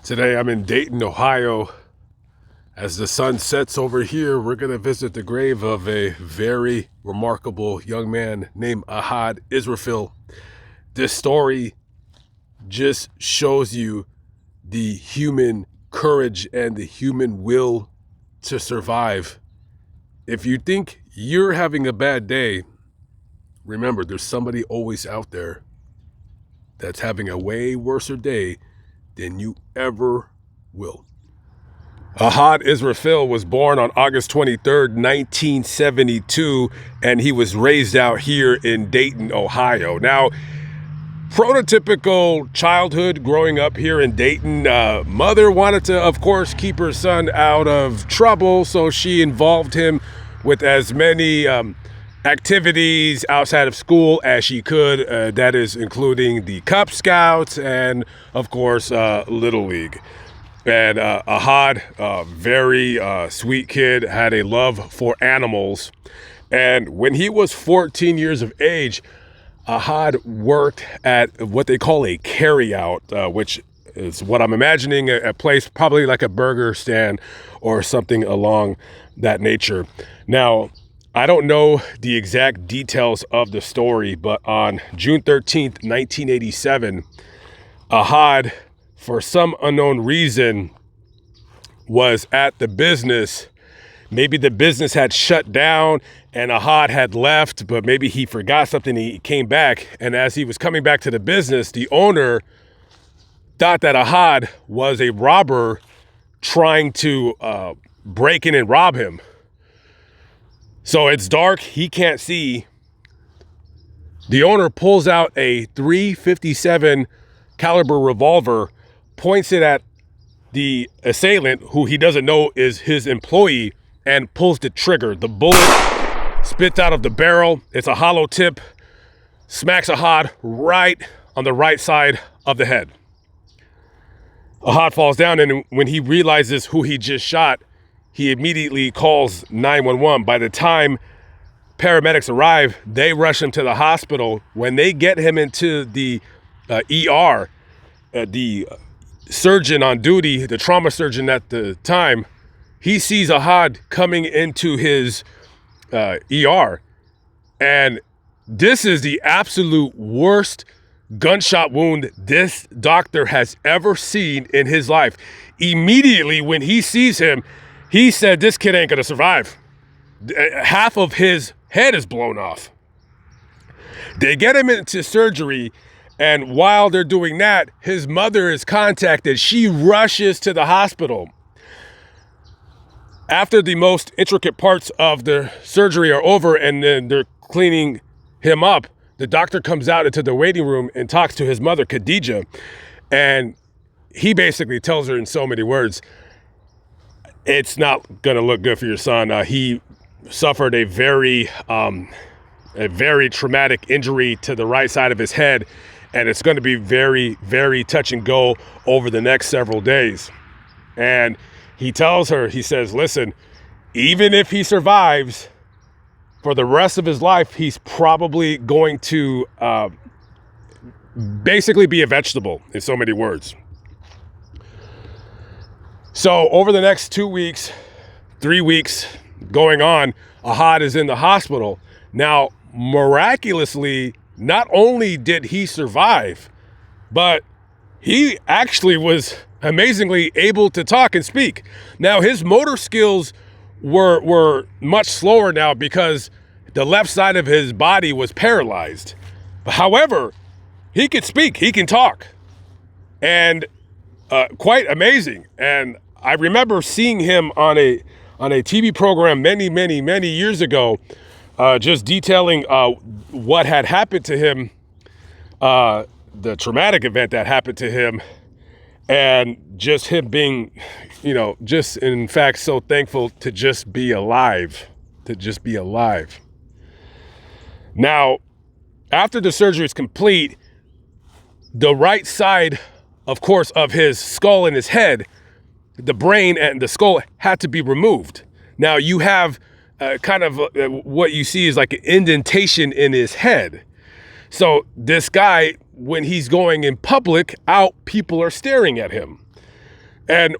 Today I'm in Dayton, Ohio. As the sun sets over here, we're going to visit the grave of a very remarkable young man named Ahad Israfil. This story just shows you the human courage and the human will to survive. If you think you're having a bad day, remember there's somebody always out there that's having a way worse day than you ever will. Ahad Israfil was born on August 23rd, 1972, and he was raised out here in Dayton, Ohio. Now, prototypical childhood growing up here in Dayton. Mother wanted to, of course, keep her son out of trouble, so she involved him with as many activities outside of school as she could. That is including the Cub Scouts and, of course, Little League. And Ahad, very sweet kid, had a love for animals. And when he was 14 years of age, Ahad worked at what they call a carryout, which is what I'm imagining a place probably like a burger stand or something along that nature. Now, I don't know the exact details of the story, but on June 13th, 1987, Ahad, for some unknown reason, was at the business. Maybe the business had shut down and Ahad had left, but maybe he forgot something. He came back, and as he was coming back to the business, the owner thought that Ahad was a robber trying to break in and rob him. So it's dark, he can't see. The owner pulls out a .357 caliber revolver, points it at the assailant, who he doesn't know is his employee, and pulls the trigger. The bullet spits out of the barrel. It's a hollow tip, smacks Ahad right on the right side of the head. Ahad falls down, and when he realizes who he just shot, he immediately calls 911. By the time paramedics arrive, they rush him to the hospital. When they get him into the ER, the surgeon on duty, the trauma surgeon at the time, he sees Ahad coming into his ER. And this is the absolute worst gunshot wound this doctor has ever seen in his life. Immediately when he sees him, he said, this kid ain't gonna survive. Half of his head is blown off. They get him into surgery, and while they're doing that, his mother is contacted. She rushes to the hospital. After the most intricate parts of the surgery are over and then they're cleaning him up, the doctor comes out into the waiting room and talks to his mother, Khadija, and he basically tells her in so many words, it's not gonna look good for your son. He suffered a very traumatic injury to the right side of his head, and it's going to be very, very touch and go over the next several days. And he tells her, he says, listen, even if he survives for the rest of his life, he's probably going to basically be a vegetable, in so many words. So over the next 2 weeks, 3 weeks going on, Ahad is in the hospital. Now, miraculously, not only did he survive, but he actually was amazingly able to talk and speak. Now, his motor skills were much slower now because the left side of his body was paralyzed. However, he could speak, he can talk, and quite amazing. And I remember seeing him on a TV program many years ago, just detailing what had happened to him, the traumatic event that happened to him, and just him being, just in fact so thankful to just be alive, Now, after the surgery is complete, the right side, of course, of his skull and his head, the brain and the skull had to be removed. Now you have what you see is like an indentation in his head. So this guy, when he's going in public out, people are staring at him. And,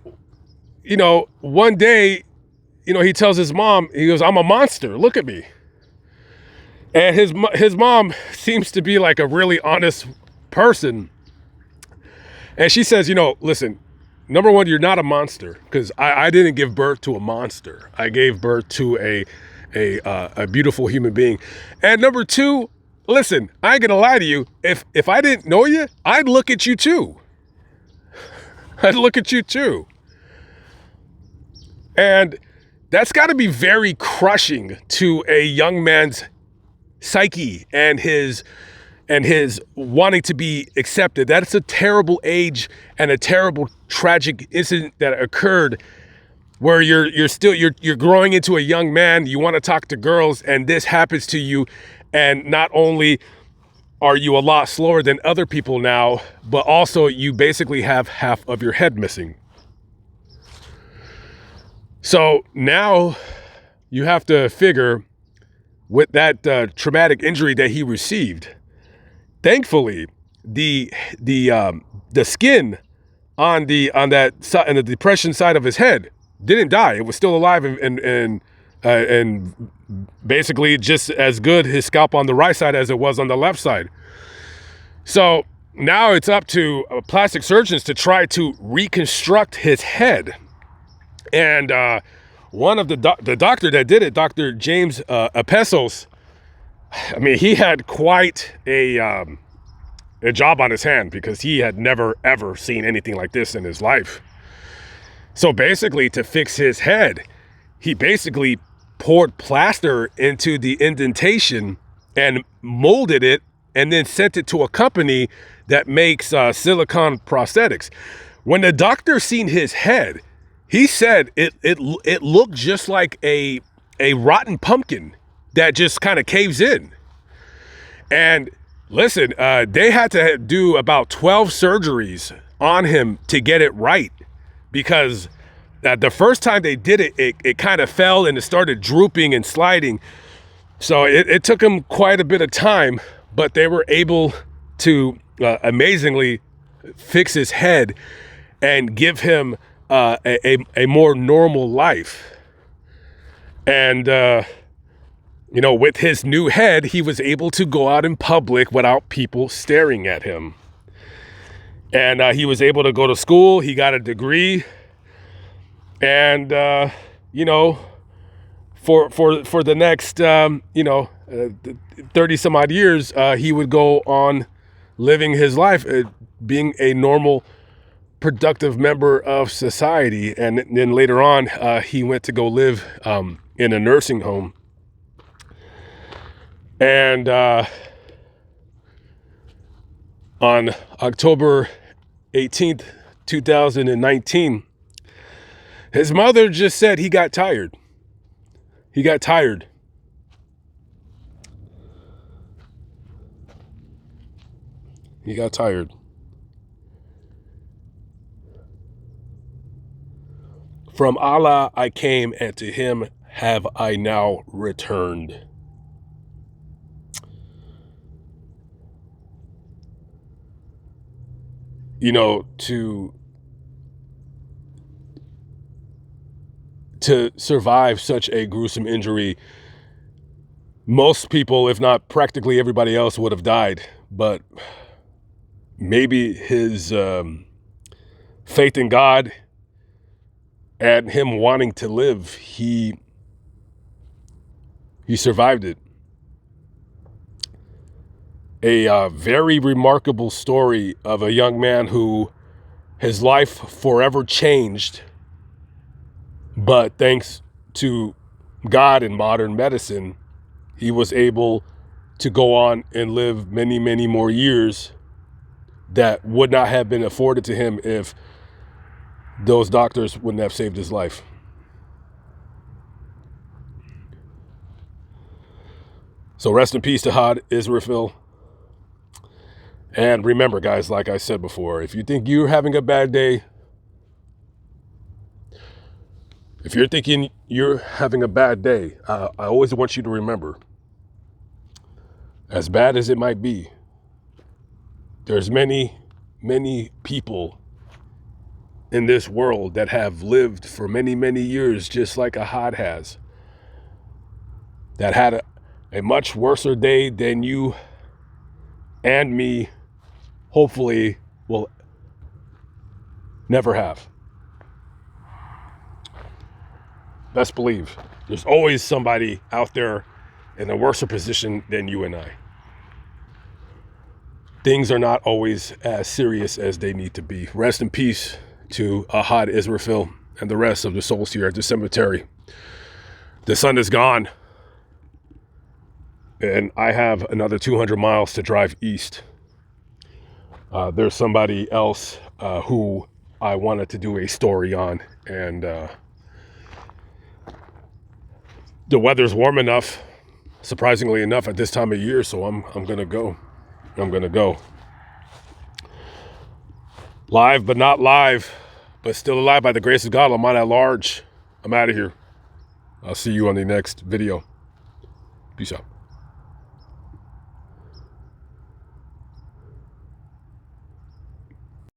one day, he tells his mom, he goes, "I'm a monster. Look at me." And his mom seems to be like a really honest person. And she says, "Listen, number one, you're not a monster, because I didn't give birth to a monster. I gave birth to a beautiful human being. And number two, listen, I ain't gonna lie to you. If I didn't know you, I'd look at you too. I'd look at you too." And that's got to be very crushing to a young man's psyche and his wanting to be accepted. That's a terrible age and a terrible tragic incident that occurred, where you're growing into a young man. You want to talk to girls, and this happens to you. And not only are you a lot slower than other people now, but also you basically have half of your head missing. So now you have to figure, with that traumatic injury that he received, thankfully the skin on the depression side of his head didn't die. It was still alive and basically just as good, his scalp on the right side, as it was on the left side. So now it's up to plastic surgeons to try to reconstruct his head. And one of the doctor that did it, Dr. James Apesos, I mean, he had quite a job on his hand, because he had never, ever seen anything like this in his life. So basically, to fix his head, he basically poured plaster into the indentation and molded it, and then sent it to a company that makes silicone prosthetics. When the doctor seen his head, he said it looked just like a rotten pumpkin that just kind of caves in. And listen, they had to do about 12 surgeries on him to get it right, because the first time they did it, it kind of fell and it started drooping and sliding. So it took him quite a bit of time, but they were able to amazingly fix his head and give him a more normal life. And, with his new head, he was able to go out in public without people staring at him. And he was able to go to school. He got a degree. And, for the next, 30 some odd years, he would go on living his life, being a normal, productive member of society. And then later on, he went to go live in a nursing home. And on October 18th, 2019, his mother just said he got tired. He got tired. He got tired. From Allah I came, and to him have I now returned. To survive such a gruesome injury, most people, if not practically everybody else, would have died. But maybe his faith in God and him wanting to live, he survived it. A very remarkable story of a young man who his life forever changed, but thanks to God and modern medicine, he was able to go on and live many, many more years that would not have been afforded to him if those doctors wouldn't have saved his life. So rest in peace to Had Israfil. And remember, guys, like I said before, if you think you're having a bad day, if you're thinking you're having a bad day, I always want you to remember, as bad as it might be, there's many, many people in this world that have lived for many, many years, just like Ahad has, that had a much worse day than you and me hopefully will never have. Best believe there's always somebody out there in a worse position than you and I. Things are not always as serious as they need to be. Rest in peace to Ahad Israfil and the rest of the souls here at the cemetery. The sun is gone, and I have another 200 miles to drive east. There's somebody else who I wanted to do a story on, and the weather's warm enough, surprisingly enough, at this time of year, so I'm gonna go. I'm gonna go. Live but not live, but still alive by the grace of God. Lamont at large. I'm out of here. I'll see you on the next video. Peace out.